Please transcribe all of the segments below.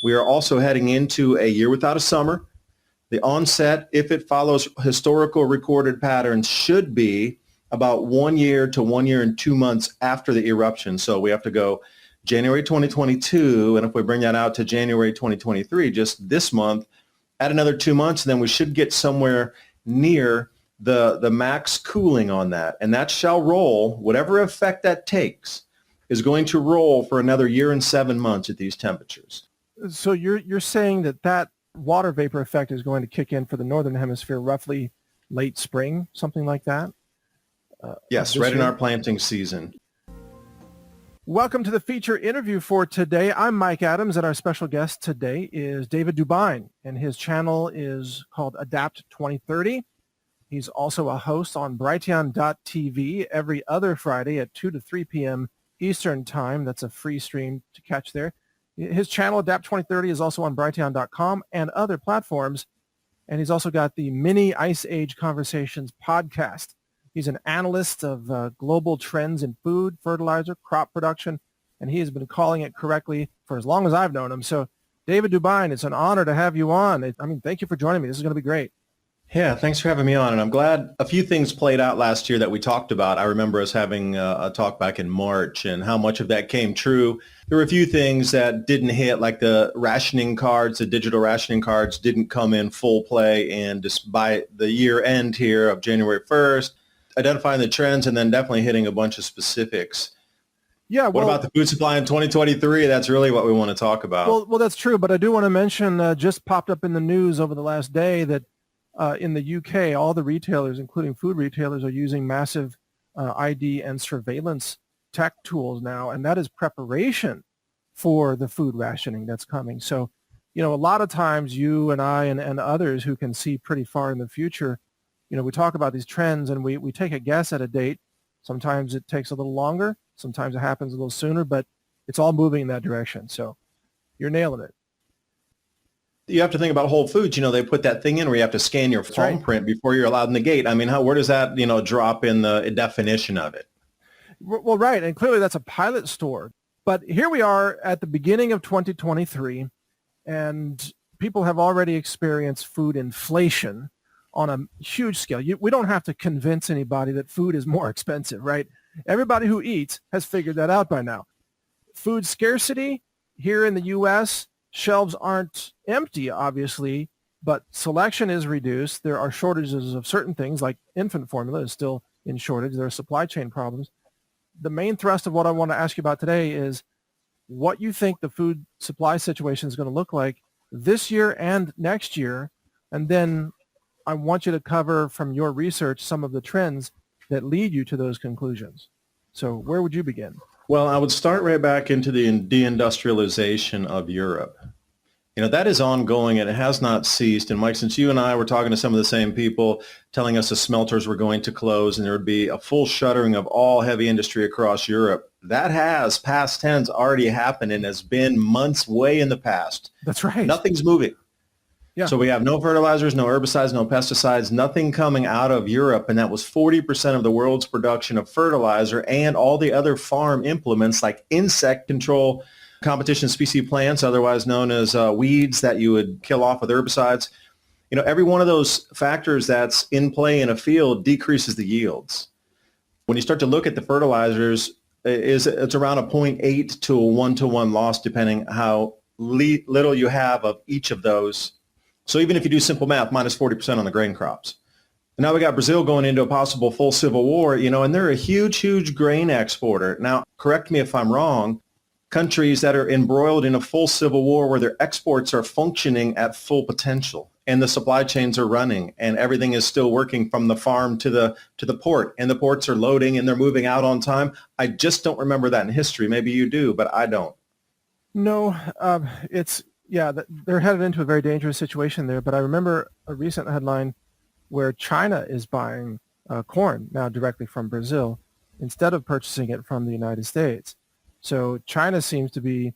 We are also heading into a year without a summer. The onset, if it follows historical recorded patterns, should be about 1 year to 1 year and 2 months after the eruption. So we have to go January 2022, and if we bring that out to January 2023, just this month, add another 2 months, then we should get somewhere near the max cooling on that. And that shall roll, whatever effect that takes, is going to roll for another year and 7 months at these temperatures. So you're saying that water vapor effect is going to kick in for the northern hemisphere roughly late spring, something like that? Yes, right in our planting season. Welcome to the feature interview for today. I'm Mike Adams, and our special guest today is David Dubine, and his channel is called Adapt 2030. He's also a host on Brighteon.tv every other Friday at 2 to 3 p.m. Eastern Time. That's a free stream to catch there. His channel, Adapt 2030, is also on Brighteon.com and other platforms. And he's also got the Mini Ice Age Conversations podcast. He's an analyst of global trends in food, fertilizer, crop production, and he has been calling it correctly for as long as I've known him. So, David Dubine, it's an honor to have you on. Thank you for joining me. This is going to be great. Yeah, thanks for having me on. And I'm glad a few things played out last year that we talked about. I remember us having a talk back in March and how much of that came true. There were a few things that didn't hit, like the rationing cards, the digital rationing cards didn't come in full play. And just by the year end here of January 1st, identifying the trends and then definitely hitting a bunch of specifics. Yeah. What about the food supply in 2023? That's really what we want to talk about. Well, that's true. But I do want to mention, just popped up in the news over the last day that in the UK, all the retailers, including food retailers, are using massive ID and surveillance tech tools now, and that is preparation for the food rationing that's coming. So, a lot of times you and I and others who can see pretty far in the future, we talk about these trends and we take a guess at a date. Sometimes it takes a little longer. Sometimes it happens a little sooner, but it's all moving in that direction. So you're nailing it. You have to think about Whole Foods. They put that thing in where you have to scan your palm print before you're allowed in the gate. Where does that, drop in the definition of it? Well, right. And clearly that's a pilot store. But here we are at the beginning of 2023, and people have already experienced food inflation on a huge scale. We don't have to convince anybody that food is more expensive, right? Everybody who eats has figured that out by now. Food scarcity here in the U.S., shelves aren't empty, obviously, but selection is reduced. There are shortages of certain things, like infant formula is still in shortage. There are supply chain problems. The main thrust of what I want to ask you about today is what you think the food supply situation is going to look like this year and next year. And then I want you to cover from your research some of the trends that lead you to those conclusions. So where would you begin? Well, I would start right back into the deindustrialization of Europe. That is ongoing and it has not ceased. And Mike, since you and I were talking to some of the same people telling us the smelters were going to close and there would be a full shuttering of all heavy industry across Europe, that has, past tense, already happened and has been months way in the past. That's right. Nothing's moving. Yeah. So we have no fertilizers, no herbicides, no pesticides, nothing coming out of Europe. And that was 40% of the world's production of fertilizer and all the other farm implements like insect control, competition species plants, otherwise known as weeds that you would kill off with herbicides. Every one of those factors that's in play in a field decreases the yields. When you start to look at the fertilizers, it's around a 0.8 to a 1-to-1 loss, depending how little you have of each of those. So even if you do simple math, minus 40% on the grain crops. And now we got Brazil going into a possible full civil war, and they're a huge, huge grain exporter. Now, correct me if I'm wrong, countries that are embroiled in a full civil war where their exports are functioning at full potential and the supply chains are running and everything is still working from the farm to the port and the ports are loading and they're moving out on time. I just don't remember that in history. Maybe you do, but I don't. No, they're headed into a very dangerous situation there. But I remember a recent headline where China is buying corn now directly from Brazil instead of purchasing it from the United States. So China seems to be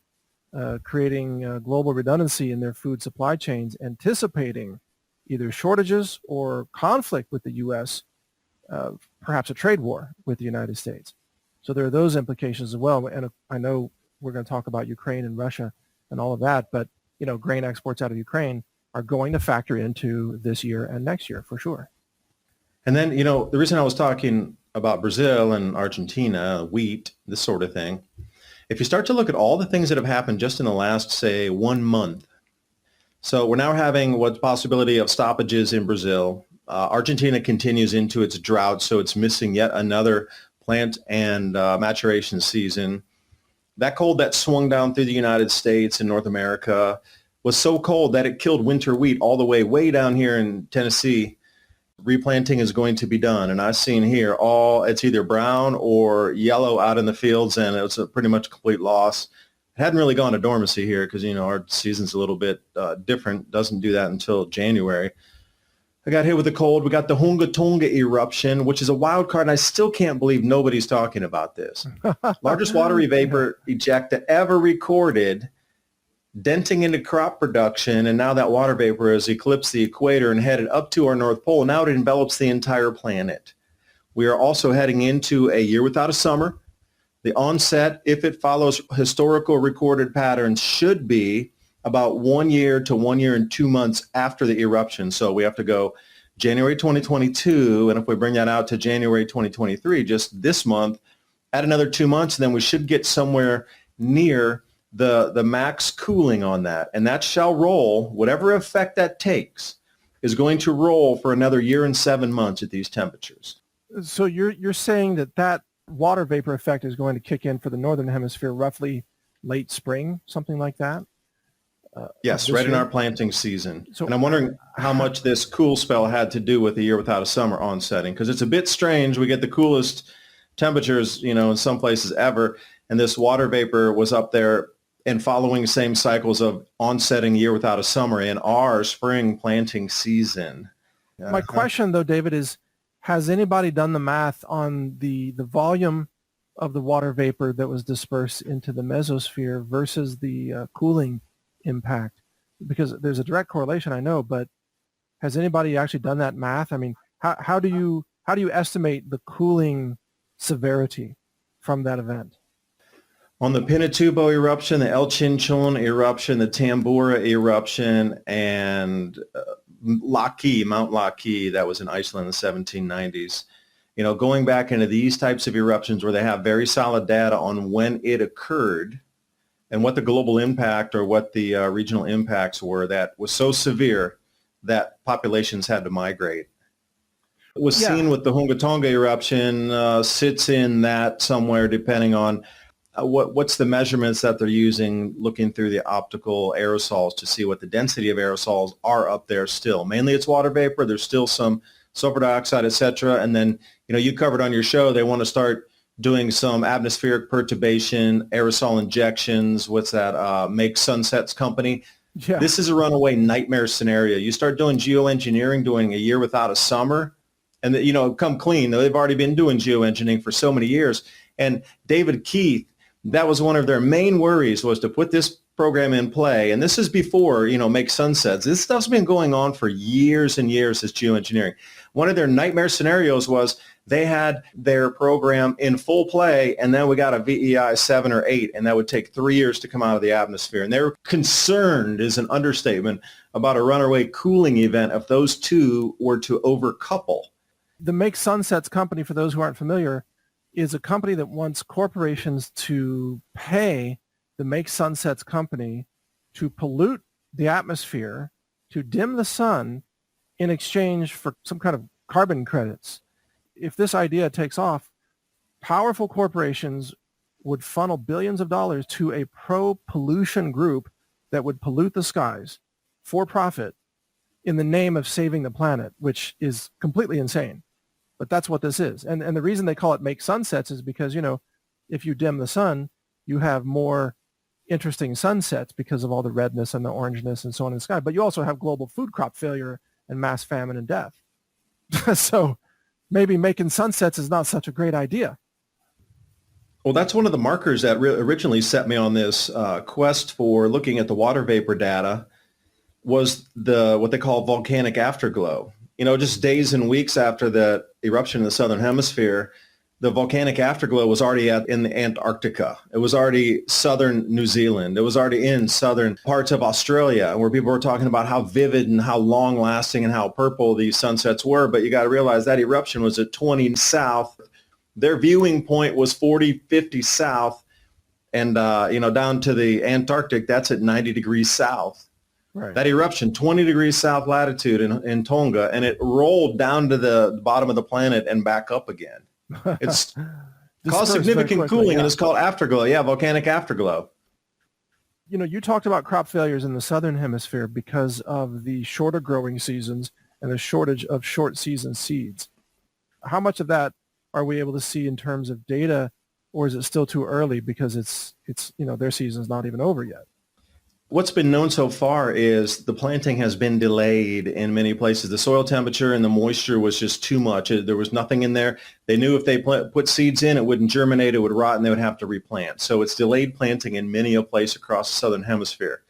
creating global redundancy in their food supply chains, anticipating either shortages or conflict with the U.S., perhaps a trade war with the United States. So there are those implications as well. And I know we're going to talk about Ukraine and Russia and all of that, but grain exports out of Ukraine are going to factor into this year and next year for sure. And then, the reason I was talking about Brazil and Argentina, wheat, this sort of thing, if you start to look at all the things that have happened just in the last, say, 1 month. So we're now having what's possibility of stoppages in Brazil. Argentina continues into its drought, so it's missing yet another plant and maturation season. That cold that swung down through the United States and North America was so cold that it killed winter wheat all the way down here in Tennessee. Replanting is going to be done. And I've seen here it's either brown or yellow out in the fields, and it's a pretty much complete loss. It hadn't really gone to dormancy here because, our season's a little bit different. Doesn't do that until January. I got hit with the cold. We got the Hunga Tonga eruption, which is a wild card, and I still can't believe nobody's talking about this. Largest watery vapor ejecta ever recorded, denting into crop production, and now that water vapor has eclipsed the equator and headed up to our North Pole. Now it envelops the entire planet. We are also heading into a year without a summer. The onset, if it follows historical recorded patterns, should be about 1 year to 1 year and 2 months after the eruption. So we have to go January 2022, and if we bring that out to January 2023, just this month, add another 2 months, and then we should get somewhere near the max cooling on that. And that shall roll, whatever effect that takes, is going to roll for another year and 7 months at these temperatures. So you're saying that water vapor effect is going to kick in for the northern hemisphere roughly late spring, something like that? Yes, right in our planting season. So, and I'm wondering how much this cool spell had to do with the year without a summer onsetting, because it's a bit strange. We get the coolest temperatures, in some places ever, and this water vapor was up there and following the same cycles of onsetting year without a summer in our spring planting season. My question, though, David, is has anybody done the math on the volume of the water vapor that was dispersed into the mesosphere versus the cooling impact? Because there's a direct correlation, I know, but has anybody actually done that math? I mean, how do you estimate the cooling severity from that event? On the Pinatubo eruption, the El Chinchon eruption, the Tambora eruption, and Mount Laki, that was in Iceland in the 1790s. Going back into these types of eruptions where they have very solid data on when it occurred, and what the global impact or what the regional impacts were, that was so severe that populations had to migrate. It was seen with the Hunga Tonga eruption, sits in that somewhere depending on what's the measurements that they're using, looking through the optical aerosols to see what the density of aerosols are up there still. Mainly it's water vapor. There's still some sulfur dioxide, et cetera. And then, you covered on your show, they want to start doing some atmospheric perturbation, aerosol injections. What's that? Make Sunsets Company. Yeah. This is a runaway nightmare scenario. You start doing geoengineering, doing a year without a summer, and come clean. They've already been doing geoengineering for so many years. And David Keith, that was one of their main worries, was to put this program in play. And this is before, Make Sunsets. This stuff's been going on for years and years, this geoengineering. One of their nightmare scenarios was they had their program in full play, and then we got a VEI 7 or 8, and that would take 3 years to come out of the atmosphere. And they were concerned, is an understatement, about a runaway cooling event if those two were to overcouple. The Make Sunsets Company, for those who aren't familiar, is a company that wants corporations to pay the Make Sunsets Company to pollute the atmosphere, to dim the sun in exchange for some kind of carbon credits. If this idea takes off, powerful corporations would funnel billions of dollars to a pro-pollution group that would pollute the skies for profit in the name of saving the planet, which is completely insane. But that's what this is. And the reason they call it Make Sunsets is because, if you dim the sun, you have more interesting sunsets because of all the redness and the orangeness and so on in the sky. But you also have global food crop failure and mass famine and death. So maybe making sunsets is not such a great idea. Well, that's one of the markers that originally set me on this quest for looking at the water vapor data, was what they call volcanic afterglow. Just days and weeks after the eruption in the southern hemisphere, the volcanic afterglow was already in the Antarctica. It was already southern New Zealand. It was already in southern parts of Australia, where people were talking about how vivid and how long lasting and how purple these sunsets were. But you got to realize that eruption was at 20 south. Their viewing point was 40, 50 south. And, down to the Antarctic, that's at 90 degrees south. Right. That eruption, 20 degrees south latitude in Tonga, and it rolled down to the bottom of the planet and back up again. It's caused significant cooling, and it's called afterglow. Yeah, volcanic afterglow. You talked about crop failures in the southern hemisphere because of the shorter growing seasons and the shortage of short season seeds. How much of that are we able to see in terms of data, or is it still too early because it's their season's not even over yet? What's been known so far is the planting has been delayed in many places. The soil temperature and the moisture was just too much. There was nothing in there. They knew if they put seeds in, it wouldn't germinate, it would rot, and they would have to replant. So it's delayed planting in many a place across the southern hemisphere.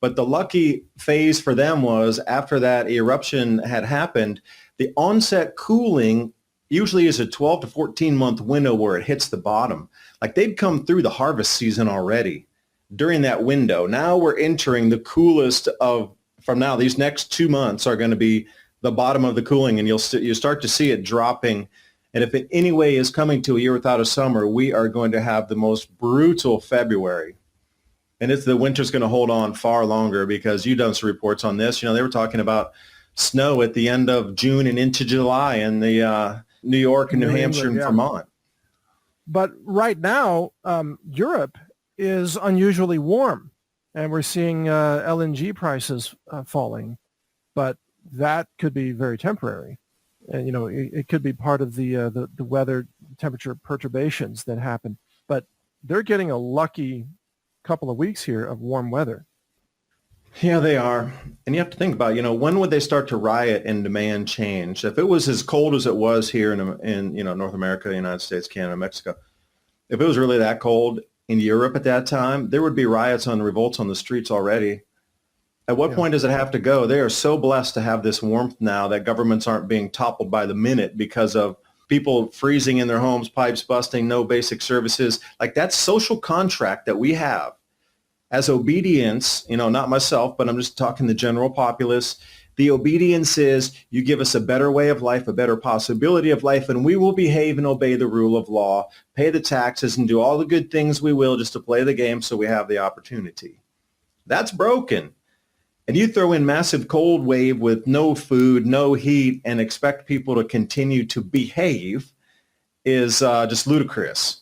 But the lucky phase for them was after that eruption had happened, the onset cooling usually is a 12 to 14 month window where it hits the bottom. Like they'd come through the harvest season already during that window. Now we're entering the coolest from now. These next 2 months are going to be the bottom of the cooling, and you start to see it dropping. And if in any way is coming to a year without a summer, we are going to have the most brutal February. And the winter's going to hold on far longer, because you've done some reports on this. They were talking about snow at the end of June and into July in the New York and New Hampshire and Vermont. But right now, Europe is unusually warm, and we're seeing LNG prices falling, but that could be very temporary. And it could be part of the weather temperature perturbations that happen. But they're getting a lucky couple of weeks here of warm weather. Yeah, they are. And you have to think about, when would they start to riot and demand change? If it was as cold as it was here in North America, United States, Canada, Mexico, if it was really that cold in Europe at that time, there would be riots and revolts on the streets already. At what point does it have to go? They are so blessed to have this warmth now that governments aren't being toppled by the minute because of people freezing in their homes, pipes busting, no basic services. Like that social contract that we have as obedience, not myself, but I'm just talking the general populace. The obedience is you give us a better way of life, a better possibility of life, and we will behave and obey the rule of law, pay the taxes, and do all the good things we will just to play the game so we have the opportunity. That's broken. And you throw in massive cold wave with no food, no heat, and expect people to continue to behave is just ludicrous.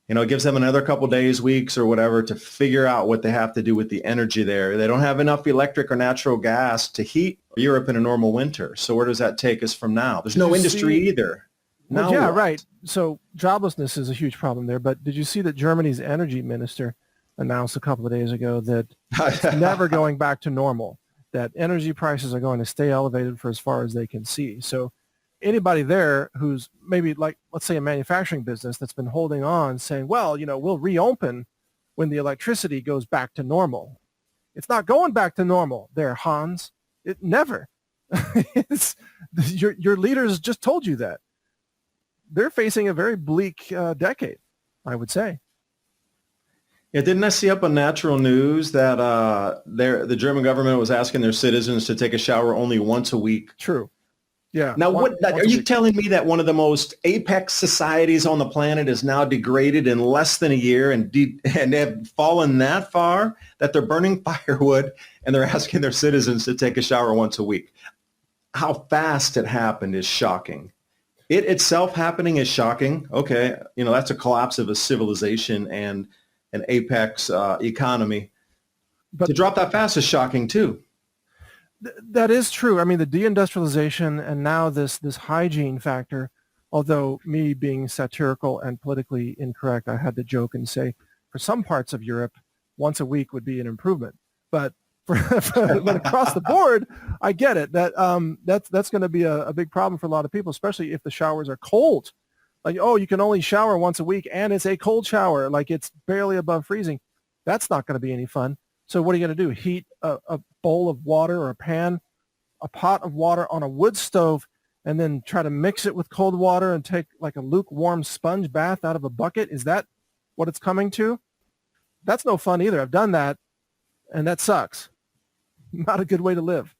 It gives them another couple days, weeks, or whatever to figure out what they have to do with the energy there. They don't have enough electric or natural gas to heat Europe in a normal winter. So where does that take us from now? There's no industry either. Well, yeah, right. So joblessness is a huge problem there. But did you see that Germany's energy minister announced a couple of days ago that it's never going back to normal, that energy prices are going to stay elevated for as far as they can see? So anybody there who's maybe like, let's say, a manufacturing business that's been holding on saying, well, we'll reopen when the electricity goes back to normal. It's not going back to normal there, Hans. It never. Your leaders just told you that. They're facing a very bleak decade, I would say. Yeah, didn't I see up on Natural News that the German government was asking their citizens to take a shower only once a week? True. Yeah. Now, are you telling me that one of the most apex societies on the planet is now degraded in less than a year and have fallen that far that they're burning firewood and they're asking their citizens to take a shower once a week? How fast it happened is shocking. It itself happening is shocking. Okay, that's a collapse of a civilization and an apex economy. But to drop that fast is shocking too. That is true. I mean, the deindustrialization and now this hygiene factor, although me being satirical and politically incorrect, I had to joke and say for some parts of Europe, once a week would be an improvement. But but across the board, I get it. That's going to be a big problem for a lot of people, especially if the showers are cold. Like, oh, you can only shower once a week and it's a cold shower, like it's barely above freezing. That's not going to be any fun. So what are you going to do? Heat a bowl of water or a pot of water on a wood stove and then try to mix it with cold water and take like a lukewarm sponge bath out of a bucket? Is that what it's coming to? That's no fun either. I've done that, and that sucks. Not a good way to live.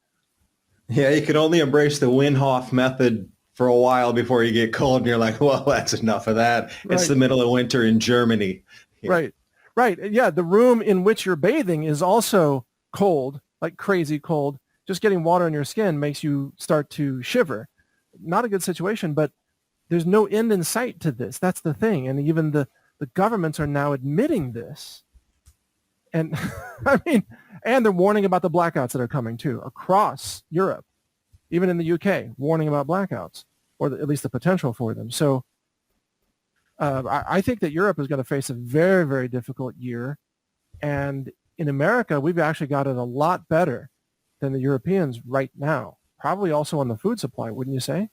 Yeah, you can only embrace the Wim Hof method for a while before you get cold, and you're like, well, that's enough of that. Right. It's the middle of winter in Germany. Yeah. Right. Right. Yeah, the room in which you're bathing is also cold, like crazy cold. Just getting water in your skin makes you start to shiver. Not a good situation, but there's no end in sight to this. That's the thing. And even the governments are now admitting this. And I mean, and they're warning about the blackouts that are coming too across Europe, even in the UK, warning about blackouts, or at least the potential for them. So I think that Europe is going to face a very, very difficult year. And in America, we've actually got it a lot better than the Europeans right now, probably also on the food supply, wouldn't you say?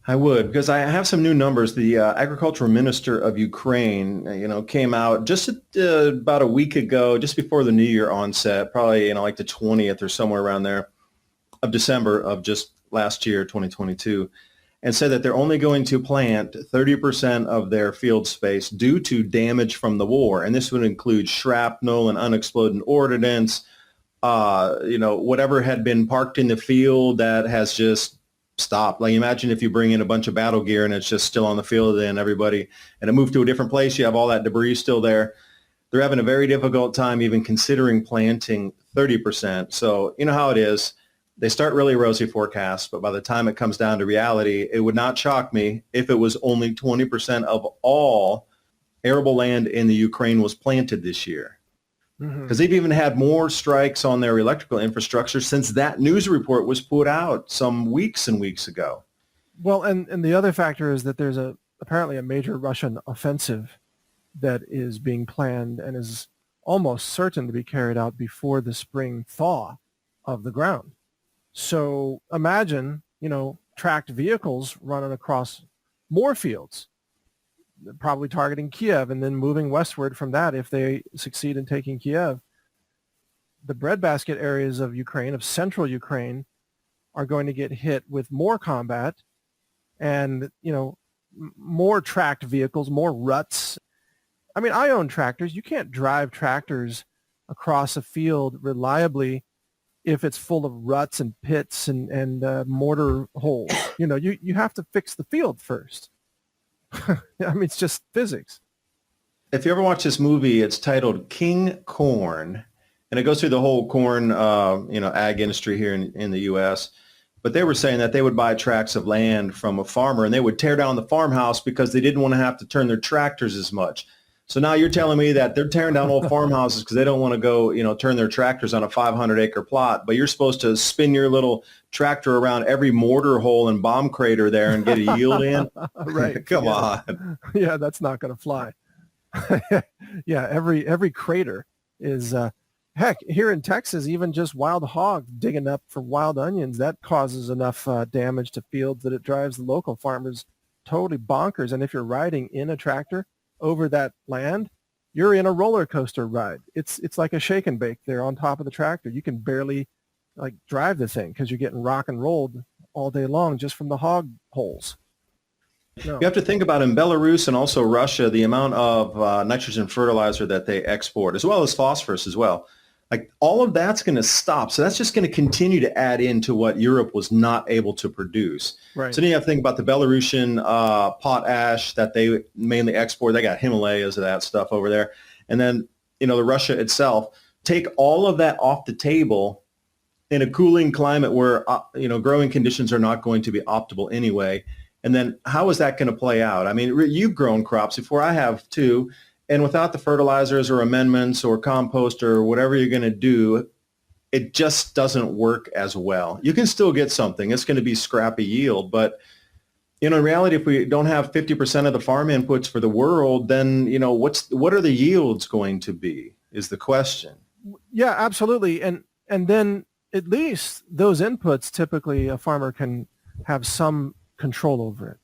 I would, because I have some new numbers. The agricultural minister of Ukraine, came out just about a week ago, just before the New Year onset, probably, like the 20th or somewhere around there of December of just last year, 2022, and said that they're only going to plant 30% of their field space due to damage from the war. And this would include shrapnel and unexploded ordnance, whatever had been parked in the field that has just stopped. Like, imagine if you bring in a bunch of battle gear and it's just still on the field and it moved to a different place, you have all that debris still there. They're having a very difficult time even considering planting 30%. So you know how it is. They start really rosy forecasts, but by the time it comes down to reality, it would not shock me if it was only 20% of all arable land in the Ukraine was planted this year. Because they've even had more strikes on their electrical infrastructure since that news report was put out some weeks and weeks ago. Well, and the other factor is that there's apparently a major Russian offensive that is being planned and is almost certain to be carried out before the spring thaw of the ground. So imagine, tracked vehicles running across more fields, probably targeting Kiev and then moving westward from that if they succeed in taking Kiev. The breadbasket areas of Ukraine, of central Ukraine, are going to get hit with more combat and, more tracked vehicles, more ruts. I mean, I own tractors. You can't drive tractors across a field reliably if it's full of ruts and pits and mortar holes. You have to fix the field first. I mean, it's just physics. If you ever watch this movie, it's titled King Corn, and it goes through the whole corn, ag industry here in the U.S. But they were saying that they would buy tracts of land from a farmer, and they would tear down the farmhouse because they didn't want to have to turn their tractors as much. So now you're telling me that they're tearing down old farmhouses because they don't want to go, turn their tractors on a 500-acre plot, but you're supposed to spin your little tractor around every mortar hole and bomb crater there and get a yield in? Right. Come on. Yeah, that's not going to fly. Yeah, every crater is, heck, here in Texas, even just wild hog digging up for wild onions, that causes enough damage to fields that it drives the local farmers totally bonkers. And if you're riding in a tractor over that land, you're in a roller coaster ride. It's like a shake and bake there on top of the tractor. You can barely drive the thing because you're getting rock and rolled all day long just from the hog holes. No. You have to think about in Belarus and also Russia, the amount of nitrogen fertilizer that they export, as well as phosphorus as well. Like, all of that's going to stop. So that's just going to continue to add into what Europe was not able to produce. Right. So then you have to think about the Belarusian potash that they mainly export. They got Himalayas of that stuff over there. And then, the Russia itself. Take all of that off the table in a cooling climate where, growing conditions are not going to be optimal anyway. And then how is that going to play out? I mean, you've grown crops before, I have too. And without the fertilizers or amendments or compost or whatever you're going to do, it just doesn't work as well. You can still get something. It's going to be scrappy yield. But, in reality, if we don't have 50% of the farm inputs for the world, then, what are the yields going to be is the question. Yeah, absolutely. And then at least those inputs, typically a farmer can have some control over it.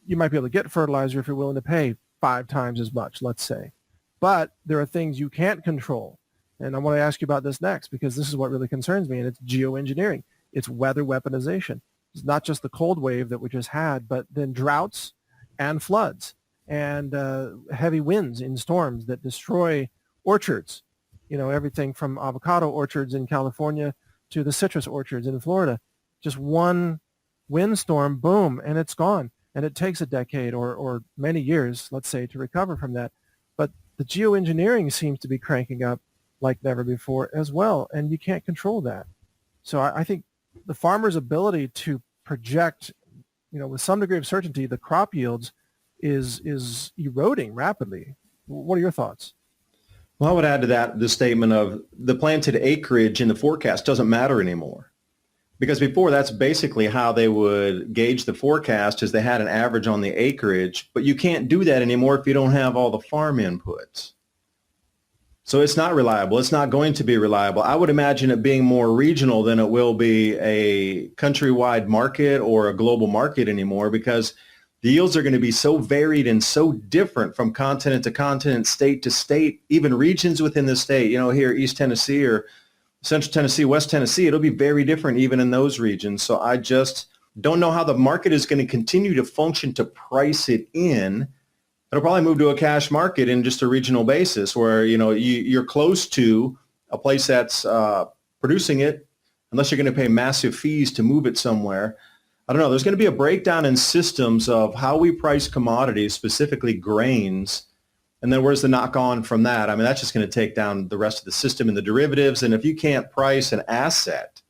You might be able to get fertilizer if you're willing to pay 5 times as much, let's say. But there are things you can't control. And I want to ask you about this next because this is what really concerns me, and it's geoengineering. It's weather weaponization. It's not just the cold wave that we just had, but then droughts and floods and heavy winds in storms that destroy orchards. Everything from avocado orchards in California to the citrus orchards in Florida. Just one windstorm, boom, and it's gone. And it takes a decade or many years, let's say, to recover from that. But the geoengineering seems to be cranking up like never before as well, and you can't control that. So I think the farmer's ability to project, with some degree of certainty, the crop yields is eroding rapidly. What are your thoughts? Well, I would add to that the statement of the planted acreage in the forecast doesn't matter anymore. Because before, that's basically how they would gauge the forecast, is they had an average on the acreage, but you can't do that anymore if you don't have all the farm inputs. So it's not reliable. It's not going to be reliable. I would imagine it being more regional than it will be a countrywide market or a global market anymore, because the yields are going to be so varied and so different from continent to continent, state to state, even regions within the state. Here, East Tennessee or Central Tennessee, West Tennessee, it'll be very different even in those regions. So I just don't know how the market is going to continue to function to price it in. It'll probably move to a cash market in just a regional basis where, you're close to a place that's producing it, unless you're going to pay massive fees to move it somewhere. I don't know. There's going to be a breakdown in systems of how we price commodities, specifically grains. And then where's the knock on from that? I mean, that's just going to take down the rest of the system and the derivatives. And if you can't price an asset,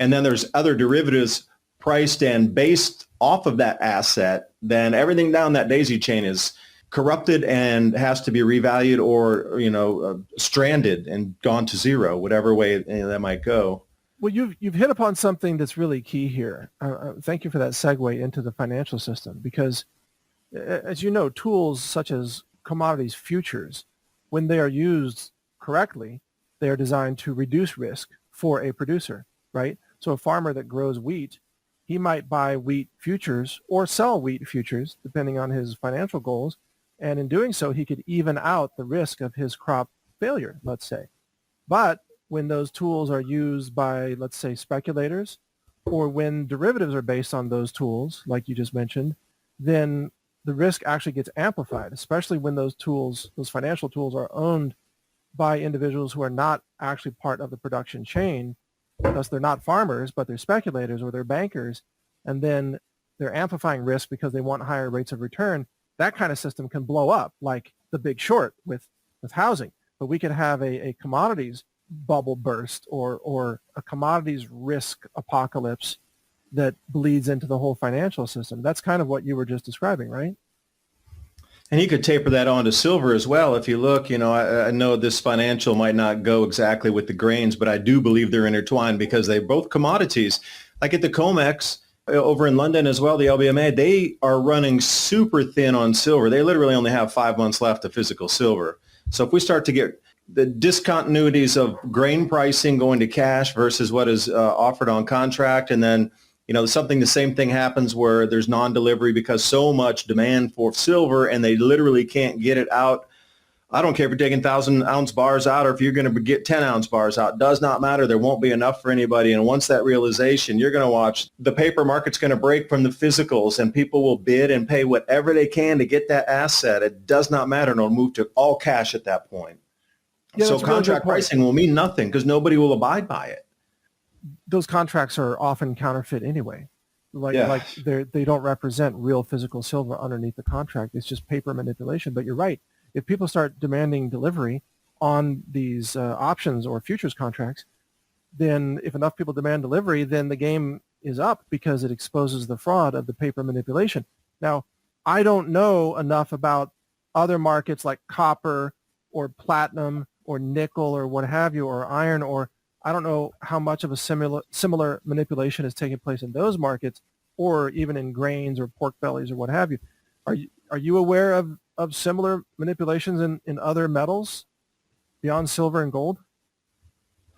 and then there's other derivatives priced and based off of that asset, then everything down that daisy chain is corrupted and has to be revalued or, stranded and gone to zero, whatever way that might go. Well, you've hit upon something that's really key here. Thank you for that segue into the financial system, because as you know, tools such as commodities futures, when they are used correctly, they are designed to reduce risk for a producer, right? So a farmer that grows wheat, he might buy wheat futures or sell wheat futures, depending on his financial goals. And in doing so, he could even out the risk of his crop failure, let's say. But when those tools are used by, let's say, speculators, or when derivatives are based on those tools, like you just mentioned, then the risk actually gets amplified, especially when those tools, those financial tools, are owned by individuals who are not actually part of the production chain. Thus, they're not farmers, but they're speculators or they're bankers, and then they're amplifying risk because they want higher rates of return. That kind of system can blow up, like the Big Short with housing. But we could have a commodities bubble burst or a commodities risk apocalypse that bleeds into the whole financial system. That's kind of what you were just describing, right? And you could taper that onto silver as well. If you look, I know this financial might not go exactly with the grains, but I do believe they're intertwined because they're both commodities. Like at the COMEX over in London as well, the LBMA, they are running super thin on silver. They literally only have 5 months left of physical silver. So if we start to get the discontinuities of grain pricing going to cash versus what is offered on contract, and then the same thing happens where there's non-delivery because so much demand for silver and they literally can't get it out. I don't care if you're taking 1,000-ounce bars out or if you're going to get 10-ounce bars out. It does not matter. There won't be enough for anybody. And once that realization, you're going to watch the paper market's going to break from the physicals and people will bid and pay whatever they can to get that asset. It does not matter. And it'll move to all cash at that point. Yeah, so contract pricing will mean nothing because nobody will abide by it. Those contracts are often counterfeit anyway. Like they don't represent real physical silver underneath the contract. It's just paper manipulation. But you're right. If people start demanding delivery on these options or futures contracts, then if enough people demand delivery, then the game is up because it exposes the fraud of the paper manipulation. Now, I don't know enough about other markets like copper or platinum or nickel or what have you, or iron, or I don't know how much of a similar manipulation is taking place in those markets, or even in grains or pork bellies or what have you. Are you aware of similar manipulations in other metals beyond silver and gold?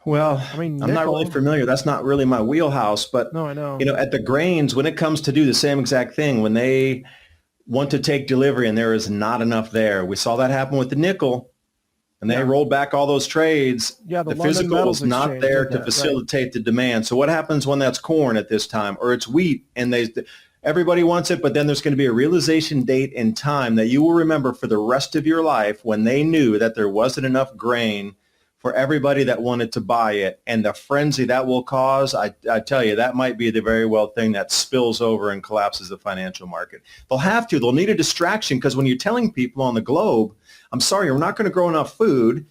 Well, I'm not really familiar. That's not really my wheelhouse. But no, I know. At the grains, when it comes to do the same exact thing, when they want to take delivery and there is not enough there, we saw that happen with the nickel. And they rolled back all those trades. Yeah, the London physical Metals was not Exchange there did to that, facilitate the demand. So what happens when that's corn at this time, or it's wheat, and everybody wants it, but then there's going to be a realization date in time that you will remember for the rest of your life when they knew that there wasn't enough grain for everybody that wanted to buy it, and the frenzy that will cause, I tell you, that might be the very well thing that spills over and collapses the financial market. They'll need a distraction, because when you're telling people on the globe, I'm sorry, we're not going to grow enough food,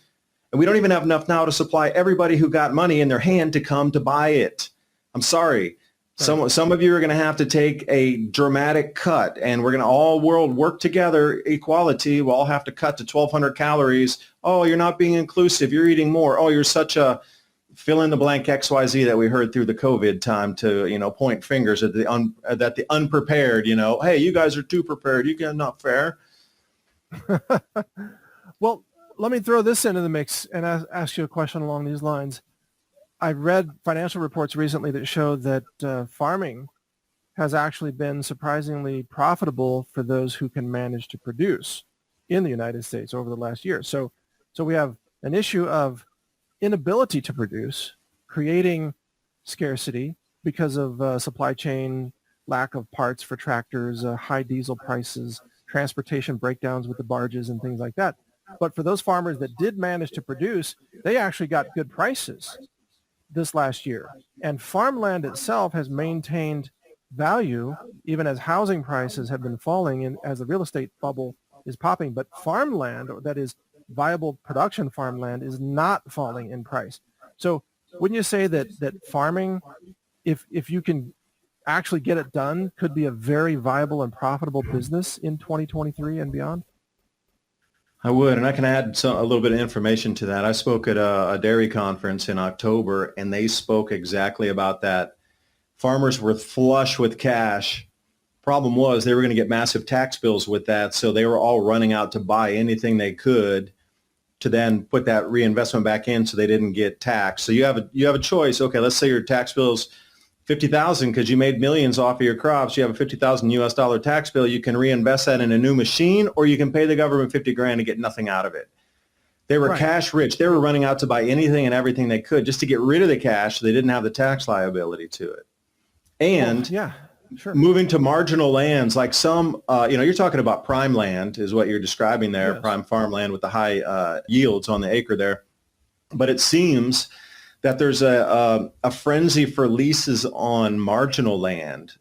and we don't even have enough now to supply everybody who got money in their hand to come to buy it. I'm sorry. Some of you are going to have to take a dramatic cut, and we're going to all world work together, equality. We'll all have to cut to 1,200 calories. Oh, you're not being inclusive. You're eating more. Oh, you're such a fill in the blank XYZ that we heard through the COVID time to, point fingers at the unprepared, hey, you guys are too prepared. You guys not fair. Well, let me throw this into the mix and ask you a question along these lines. I read financial reports recently that showed that farming has actually been surprisingly profitable for those who can manage to produce in the United States over the last year. So we have an issue of inability to produce, creating scarcity because of supply chain, lack of parts for tractors, high diesel prices, transportation breakdowns with the barges and things like that. But for those farmers that did manage to produce, they actually got good prices this last year. And farmland itself has maintained value even as housing prices have been falling and as the real estate bubble is popping. But farmland, that is viable production farmland, is not falling in price. So wouldn't you say that farming, if you can actually get it done, could be a very viable and profitable business in 2023 and beyond? I would, and I can add a little bit of information to that. I spoke at a dairy conference in October, and they spoke exactly about that. Farmers were flush with cash. Problem was they were going to get massive tax bills with that, so they were all running out to buy anything they could to then put that reinvestment back in so they didn't get taxed. So you have a choice. Okay, let's say your tax bill's $50,000 because you made millions off of your crops. You have a $50,000 US dollar tax bill. You can reinvest that in a new machine, or you can pay the government $50,000 and get nothing out of it. They were cash rich. They were running out to buy anything and everything they could just to get rid of the cash so they didn't have the tax liability to it. And moving to marginal lands, like some, you're talking about prime land is what you're describing there, yes. Prime farmland with the high yields on the acre there. But it seems that there's a frenzy for leases on marginal land.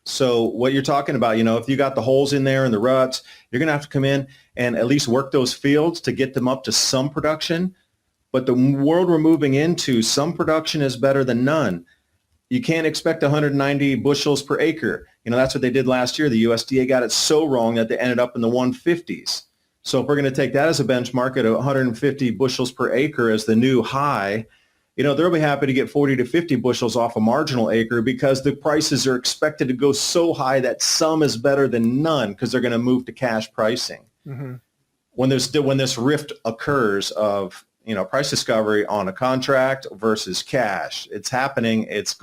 So what you're talking about, if you got the holes in there and the ruts, you're going to have to come in and at least work those fields to get them up to some production. But the world we're moving into, some production is better than none. You can't expect 190 bushels per acre. That's what they did last year. The USDA got it so wrong that they ended up in the 150s. So if we're going to take that as a benchmark at 150 bushels per acre as the new high, they'll be happy to get 40 to 50 bushels off a marginal acre because the prices are expected to go so high that some is better than none because they're going to move to cash pricing. Mm-hmm. When this rift occurs of price discovery on a contract versus cash, it's happening. It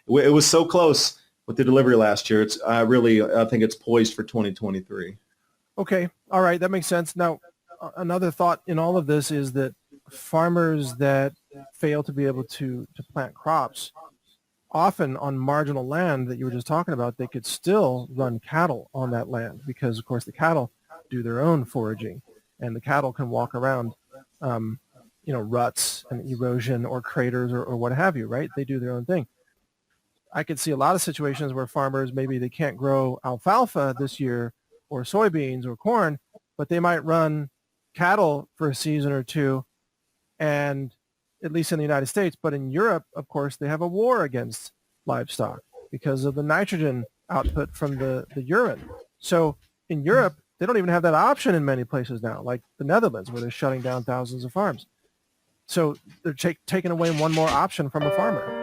was so close with the delivery last year. I think it's poised for 2023. Okay, all right, that makes sense. Now, another thought in all of this is that farmers that fail to be able to plant crops, often on marginal land that you were just talking about, they could still run cattle on that land because, of course, the cattle do their own foraging, and the cattle can walk around, ruts and erosion or craters or what have you, right? They do their own thing. I could see a lot of situations where farmers, maybe they can't grow alfalfa this year or soybeans or corn, but they might run cattle for a season or two, and at least in the United States, but in Europe, of course, they have a war against livestock because of the nitrogen output from the urine. So in Europe, they don't even have that option in many places now, like the Netherlands, where they're shutting down thousands of farms. So they're taking away one more option from a farmer.